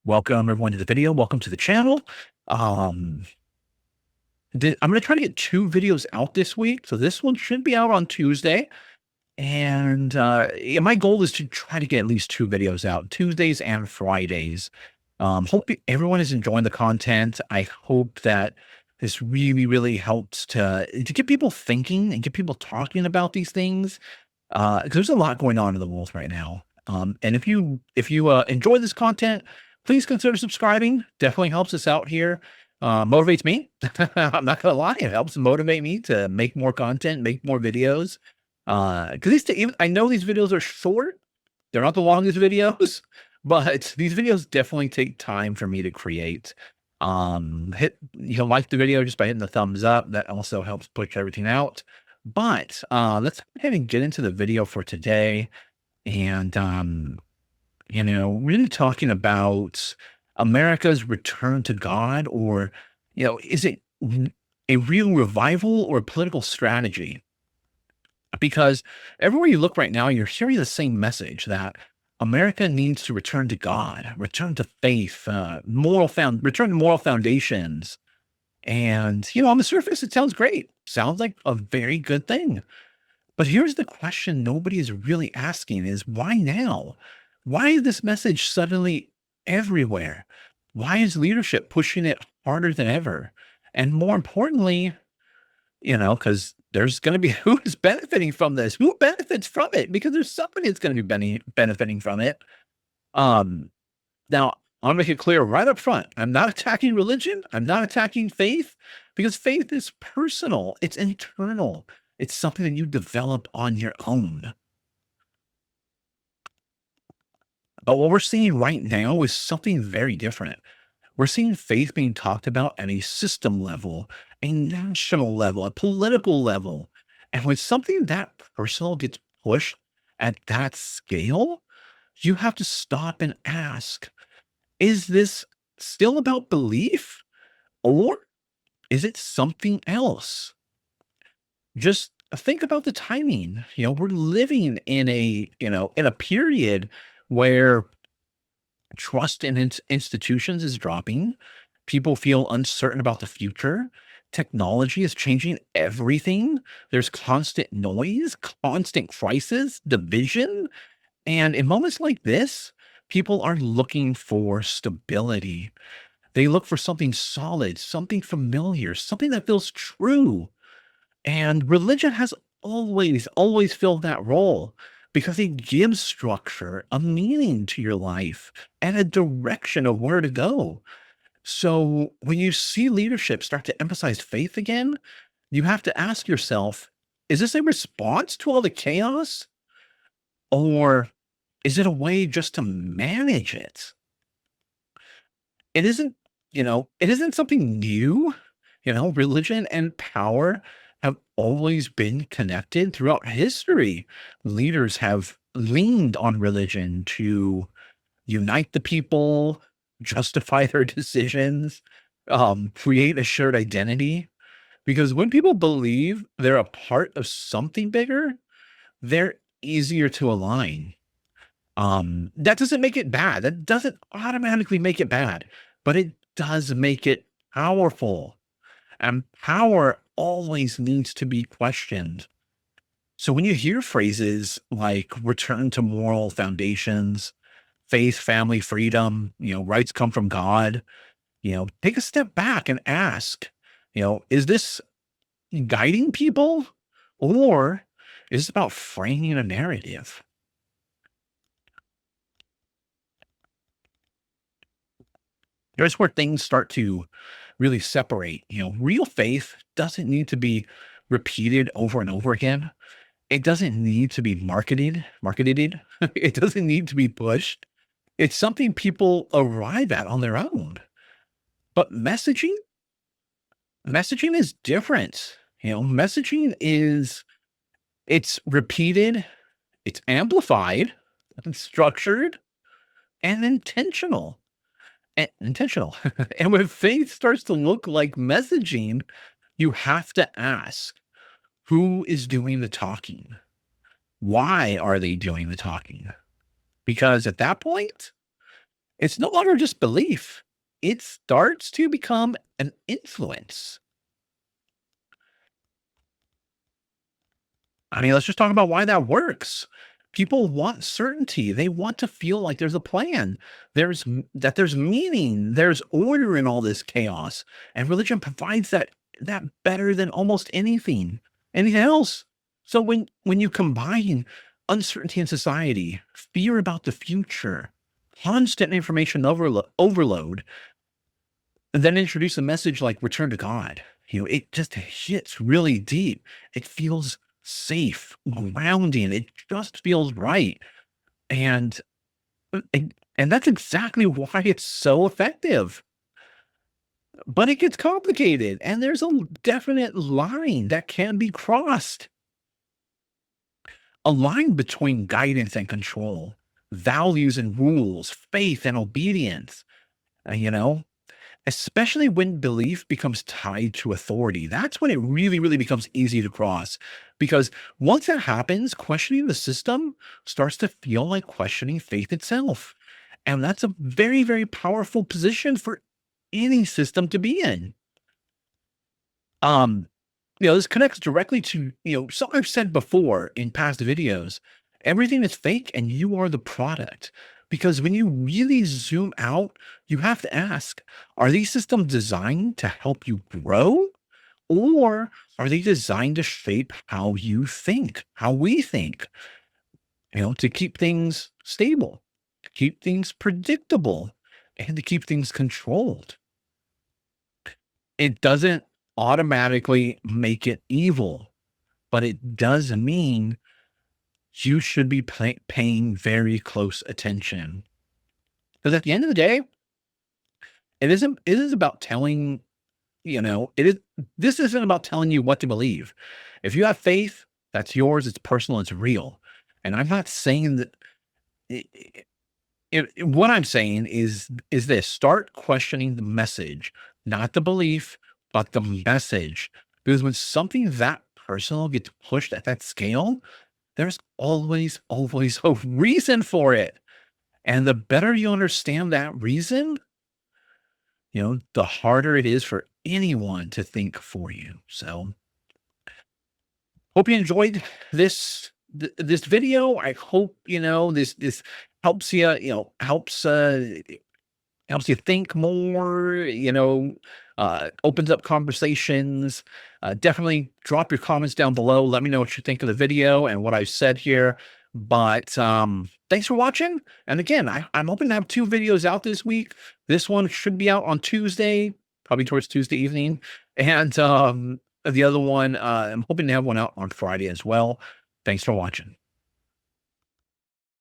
Welcome everyone to the video. Welcome to the channel. Um, I'm going to try to get 2 videos out this week. So this one should be out on Tuesday. And yeah, my goal is to try to get at least 2 videos out, Tuesdays and Fridays. Hope everyone is enjoying the content. I hope that this really, really helps to get people thinking and get people talking about these things. 'Cause there's a lot going on in the world right now. And if you enjoy this content, please consider subscribing. Definitely helps us out here. Motivates me. I'm not gonna lie, it helps motivate me to make more content, make more videos. Because even I know these videos are short. They're not the longest videos, but these videos definitely take time for me to create. Like the video just by hitting the thumbs up. That also helps push everything out. But let's go ahead and get into the video for today. And really talking about America's return to God, or is it a real revival or a political strategy? Because everywhere you look right now, you're hearing the same message that America needs to return to God, return to faith, return to moral foundations. And on the surface, it sounds great. Sounds like a very good thing. But here's the question nobody is really asking is why now? Why is this message suddenly everywhere? Why is leadership pushing it harder than ever? And more importantly, because there's going to be who's benefiting from this? Who benefits from it? Because there's somebody that's going to be benefiting from it. Um, Now, I'll make it clear right up front. I'm not attacking religion. I'm not attacking faith because faith is personal. It's internal. It's something that you develop on your own. But what we're seeing right now is something very different. We're seeing faith being talked about at a system level, a national level, a political level. And when something that personal gets pushed at that scale, you have to stop and ask, is this still about belief or is it something else? Just think about the timing. We're living in a period where trust in institutions is dropping. People feel uncertain about the future. Technology is changing everything. There's constant noise, constant crisis, division. And in moments like this, people are looking for stability. They look for something solid, something familiar, something that feels true. And religion has always filled that role because it gives structure, a meaning to your life, and a direction of where to go. So when you see leadership start to emphasize faith again, you have to ask yourself, is this a response to all the chaos? Or is it a way just to manage it? It isn't something new. Religion and power have always been connected throughout history. Leaders have leaned on religion to unite the people, justify their decisions, create a shared identity. Because when people believe they're a part of something bigger, they're easier to align. That doesn't make it bad. That doesn't automatically make it bad, but it does make it powerful. And power always needs to be questioned. So when you hear phrases like return to moral foundations, faith, family, freedom, rights come from God, take a step back and ask, is this guiding people or is it about framing a narrative? Here's where things start to really separate. Real faith doesn't need to be repeated over and over again. It doesn't need to be marketed. It doesn't need to be pushed. It's something people arrive at on their own. But messaging is different. Messaging it's repeated, it's amplified, it's structured, and intentional. Intentional. And when faith starts to look like messaging, you have to ask, who is doing the talking? Why are they doing the talking? Because at that point, It's no longer just belief. It starts to become an influence. I mean, let's just talk about why that works. People want certainty. They want to feel like there's a plan. There's meaning, there's order in all this chaos. And religion provides that better than almost anything else. So when you combine uncertainty in society, fear about the future, constant information overload, and then introduce a message like return to God. It just hits really deep. It feels safe, grounding. It just feels right. And and that's exactly why it's so effective. But it gets complicated, and there's a definite line that can be crossed. A line between guidance and control, values and rules, faith and obedience. You know, especially when belief becomes tied to authority. That's when it really, really becomes easy to cross. Because once that happens, questioning the system starts to feel like questioning faith itself. And that's a very, very powerful position for any system to be in. Um, this connects directly to, something I've said before in past videos. Everything is fake and you are the product. Because when you really zoom out, you have to ask, are these systems designed to help you grow? Or are they designed to shape how you think, how we think, to keep things stable, to keep things predictable, and to keep things controlled? It doesn't automatically make it evil, but it does mean you should be paying very close attention. Because at the end of the day, it is about telling, it is this isn't about telling you what to believe. If you have faith, that's yours, it's personal, it's real. And I'm not saying that what I'm saying is this: start questioning the message, not the belief, but the message. Because when something that personal gets pushed at that scale, there's always a reason for it. And the better you understand that reason, the harder it is for anyone to think for you. So hope you enjoyed this video. I hope, this helps you, helps you think more, opens up conversations. Definitely drop your comments down below. Let me know what you think of the video and what I said here. But thanks for watching. And again, I'm hoping to have 2 videos out this week. This one should be out on Tuesday, probably towards Tuesday evening. And the other one, I'm hoping to have one out on Friday as well. Thanks for watching.